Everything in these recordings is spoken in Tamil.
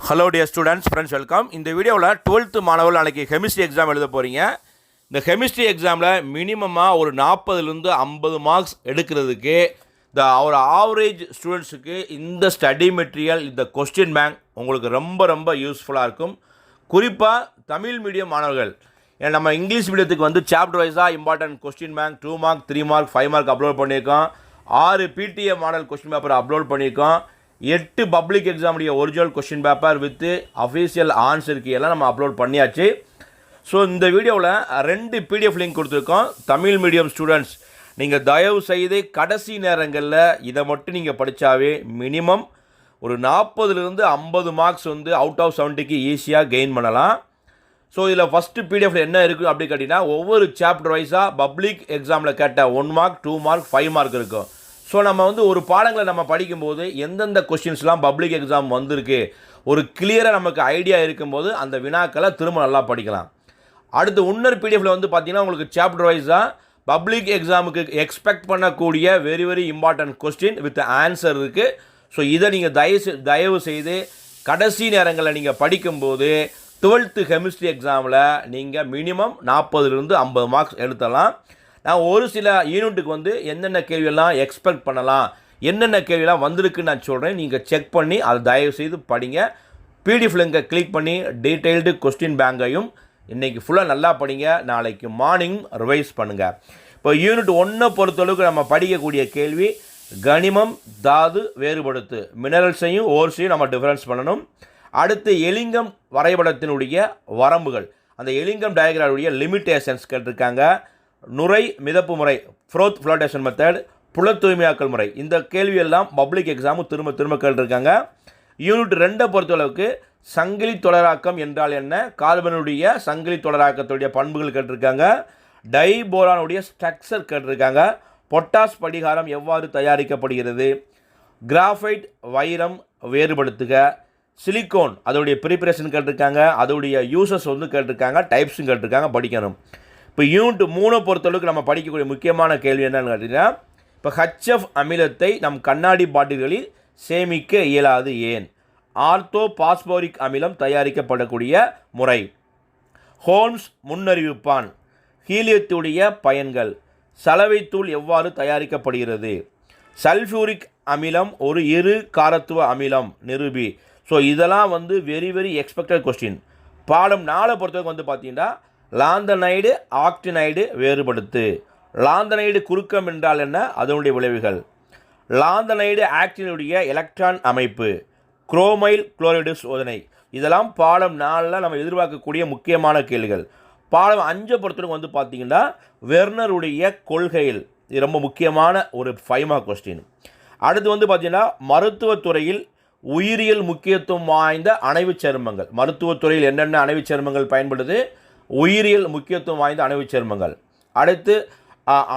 Hello dear students, friends, welcome. இந்த வீடியோவில் 12th மாணவர்கள் நாளைக்கு கெமிஸ்ட்ரி எக்ஸாம் எழுத போகிறீங்க. இந்த கெமிஸ்ட்ரி எக்ஸாமில் மினிமமாக ஒரு 40லேருந்து 50 மார்க்ஸ் எடுக்கிறதுக்கு ஒரு ஆவரேஜ் ஸ்டூடெண்ட்ஸுக்கு இந்த ஸ்டடி மெட்டீரியல், இந்த கொஸ்டின் பேங்க் உங்களுக்கு ரொம்ப ரொம்ப யூஸ்ஃபுல்லாக இருக்கும். குறிப்பாக தமிழ் மீடியம் மாணவர்கள், ஏன்னா நம்ம இங்கிலீஷ் மீடியத்துக்கு வந்து சாப்டர் வைஸாக important question bank 2 mark 3 mark 5 mark upload பண்ணியிருக்கோம். 6 PTA model question paper upload பண்ணியிருக்கோம். 8 பப்ளிக் எக்ஸாமுடைய original question paper with official ஆன்சருக்கு எல்லாம் நம்ம அப்லோட் பண்ணியாச்சு. ஸோ இந்த வீடியோவில் 2 பிடிஎஃப் லிங்க் கொடுத்துருக்கோம். தமிழ் மீடியம் ஸ்டூடெண்ட்ஸ், நீங்கள் தயவு செய்து கடைசி நேரங்களில் இதை மட்டும் நீங்கள் படித்தாவே மினிமம் ஒரு 40லேருந்து 50 மார்க்ஸ் வந்து அவுட் ஆஃப் 70க்கு ஈஸியாக கெயின் பண்ணலாம். ஸோ இதில் ஃபஸ்ட்டு பிடிஎஃப்ல என்ன இருக்குது அப்படி கேட்டிங்கன்னா, ஒவ்வொரு சாப்டர் வைஸாக பப்ளிக் எக்ஸாமில் கேட்ட 1 மார்க் 2 மார்க் 5 மார்க் இருக்கும். ஸோ நம்ம வந்து ஒரு பாடங்களை நம்ம படிக்கும்போது எந்தெந்த கொஸ்டின்ஸ்லாம் பப்ளிக் எக்ஸாம் வந்திருக்கு ஒரு கிளியராக நமக்கு ஐடியா இருக்கும்போது அந்த வினாக்களை திரும்ப நல்லா படிக்கலாம். அடுத்து இன்னொரு பிடிஎஃப்ல வந்து பார்த்தீங்கன்னா, உங்களுக்கு சாப்டர் வைஸாக பப்ளிக் எக்ஸாமுக்கு எக்ஸ்பெக்ட் பண்ணக்கூடிய very very important question with answer இருக்குது. ஸோ இதை நீங்கள் தயவு செய்து கடைசி நேரங்களில் நீங்கள் படிக்கும்போது 12th கெமிஸ்ட்ரி எக்ஸாமில் நீங்கள் மினிமம் 40லேருந்து 50 மார்க்ஸ் எடுத்துடலாம். நான் ஒரு சில யூனிட்டுக்கு வந்து என்னென்ன கேள்வியெல்லாம் எக்ஸ்பெக்ட் பண்ணலாம், என்னென்ன கேள்வியெல்லாம் வந்திருக்குன்னு நான் சொல்கிறேன். நீங்கள் செக் பண்ணி அதை தயவு செய்து படிங்க. பிடிஎஃப் லிங்கை கிளிக் பண்ணி டீட்டெயில்டு கொஸ்டின் பேங்கையும் இன்றைக்கி ஃபுல்லாக நல்லா படிங்க. நாளைக்கு மார்னிங் ரிவைஸ் பண்ணுங்கள். இப்போ யூனிட் 1 பொறுத்தளவுக்கு நம்ம படிக்கக்கூடிய கேள்வி கனிமம் தாது வேறுபடுத்து, மினரல்ஸையும் ஓர்ஸையும் நம்ம டிஃபரன்ஸ் பண்ணணும். அடுத்து எலிங்கம் வரைபடத்தினுடைய வரம்புகள், அந்த எலிங்கம் டயக்ராமுடைய லிமிட்டேஷன்ஸ் கேட்டிருக்காங்க. நுரை மிதப்பு முறை, ஃப்ரோத் ஃப்ளோட்டேஷன் மெத்தட், புல தூய்மையாக்கல் முறை, இந்த கேள்வியெல்லாம் பப்ளிக் எக்ஸாமும் திரும்ப கேட்டிருக்காங்க. யூனிட் 2 பொறுத்தளவுக்கு சங்கிலி தொடராக்கம் என்றால் என்ன, கார்பனுடைய சங்கிலி தொடராக்கத்துடைய பண்புகள் கேட்டிருக்காங்க. டைபோரானுடைய ஸ்ட்ரக்சர் கேட்டிருக்காங்க. பொட்டாஸ் படிகாரம் எவ்வாறு தயாரிக்கப்படுகிறது, கிராஃபைட் வைரம் வேறுபடுத்துக, சிலிக்கோன் அதோடைய ப்ரிப்பரேஷன் கேட்டிருக்காங்க. அதோடைய யூசஸ் வந்து கேட்டிருக்காங்க, டைப்ஸும் கேட்டிருக்காங்க, படிக்கணும். இப்போ யூனிட் 3 பொறுத்தளவுக்கு நம்ம படிக்கக்கூடிய முக்கியமான கேள்வி என்னன்னு கேட்டிங்கன்னா, இப்போ HF அமிலத்தை நம் கண்ணாடி பாட்டில்களில் சேமிக்க இயலாது ஏன், ஆர்த்தோ பாஸ்போரிக் அமிலம் தயாரிக்கப்படக்கூடிய முறை, ஹோல்ம்ஸ் முன்னறிவிப்பான், ஹீலியத்துடைய பயன்கள், சலவைத்தூள் எவ்வாறு தயாரிக்கப்படுகிறது, சல்ஃபியூரிக் அமிலம் ஒரு இரு காரத்துவ அமிலம் நிரூபி. ஸோ இதெல்லாம் வந்து வெரி வெரி எக்ஸ்பெக்டட் கொஸ்டின். பாடம் 4 பொறுத்தவரைக்கும் வந்து பார்த்தீங்கன்னா, லாந்தனைடு ஆக்டினைடு வேறுபடுத்து, லாந்தனைடு குறுக்கம் என்றால் என்ன, அதனுடைய விளைவுகள், லாந்தனைடு ஆக்டினுடைய எலக்ட்ரான் அமைப்பு, குரோமைல் குளோரைடு சோதனை, இதெல்லாம் பாடம் 4 நம்ம எதிர்பார்க்கக்கூடிய முக்கியமான கேள்விகள். பாடம் 5 பொறுத்தவரைக்கும் வந்து பார்த்தீங்கன்னா, வெர்னருடைய கொள்கையில், இது ரொம்ப முக்கியமான ஒரு 5 மார்க் கொஸ்டின். அடுத்து வந்து பார்த்தீங்கன்னா, மருத்துவத்துறையில் உயிரியல் முக்கியத்துவம் வாய்ந்த அணைவுச் சேர்மங்கள், மருத்துவத்துறையில் என்னென்ன அணைவுச் சேர்மங்கள் பயன்படுது, உயிரியல் முக்கியத்துவம் வாய்ந்த அணைவுச் சேர்மங்கள். அடுத்து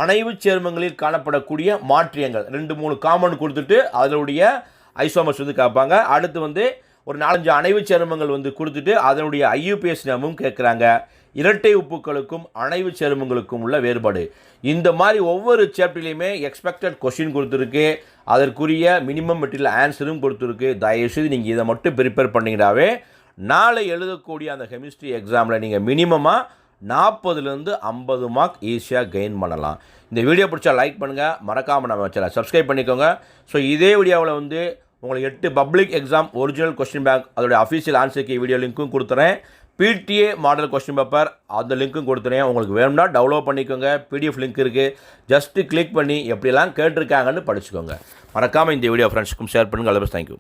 அணைவுச் சேர்மங்களில் காணப்படக்கூடிய மாற்றியங்கள் 2-3 காமன் கொடுத்துட்டு அதனுடைய ஐசோமர்ஸ் வந்து கேட்பாங்க. அடுத்து வந்து ஒரு 4-5 அணைவுச் சேர்மங்கள் வந்து கொடுத்துட்டு அதனுடைய IUPAC நேமும் கேட்குறாங்க. இரட்டை உப்புக்களுக்கும் அணைவுச் சேர்மங்களுக்கும் உள்ள வேறுபாடு, இந்த மாதிரி ஒவ்வொரு சாப்டர்லையுமே எக்ஸ்பெக்டட் கொஸ்டின் கொடுத்துருக்கு, அதற்குரிய மினிமம் மெட்டீரியல் ஆன்சரும் கொடுத்துருக்கு. தயவுசெய்து நீங்கள் இதை மட்டும் ப்ரிப்பேர் பண்ணிங்கனாவே நாளை எழுதக்கூடிய அந்த கெமிஸ்ட்ரி எக்ஸாமில் நீங்கள் மினிமமாக 40லேருந்து 50 மார்க் ஈஸியாக கெயின் பண்ணலாம். இந்த வீடியோ பிடிச்சா லைக் பண்ணுங்கள், மறக்காமல் நம்ம சேனலை சப்ஸ்கிரைப் பண்ணிக்கோங்க. ஸோ இதே வீடியோவில் வந்து உங்களுக்கு 8 public exam original question bank அதோடைய அஃபீஷியல் ஆன்சருக்கு வீடியோ லிங்க்கும் கொடுத்துறேன். பிடிஏ மாடல் கொஸ்டின் பேப்பர் அந்த லிங்க்கும் கொடுத்துறேன். உங்களுக்கு வேணும்னா டவுன்லோட் பண்ணிக்கோங்க. PDF லிங்க் இருக்குது, ஜஸ்ட்டு கிளிக் பண்ணி எப்படியெல்லாம் கேட்டிருக்காங்கன்னு படிச்சுக்கோங்க. மறக்காமல் இந்த வீடியோ ஃப்ரெண்ட்ஸுக்கும் ஷேர் பண்ணுங்கள். தேங்க்யூ.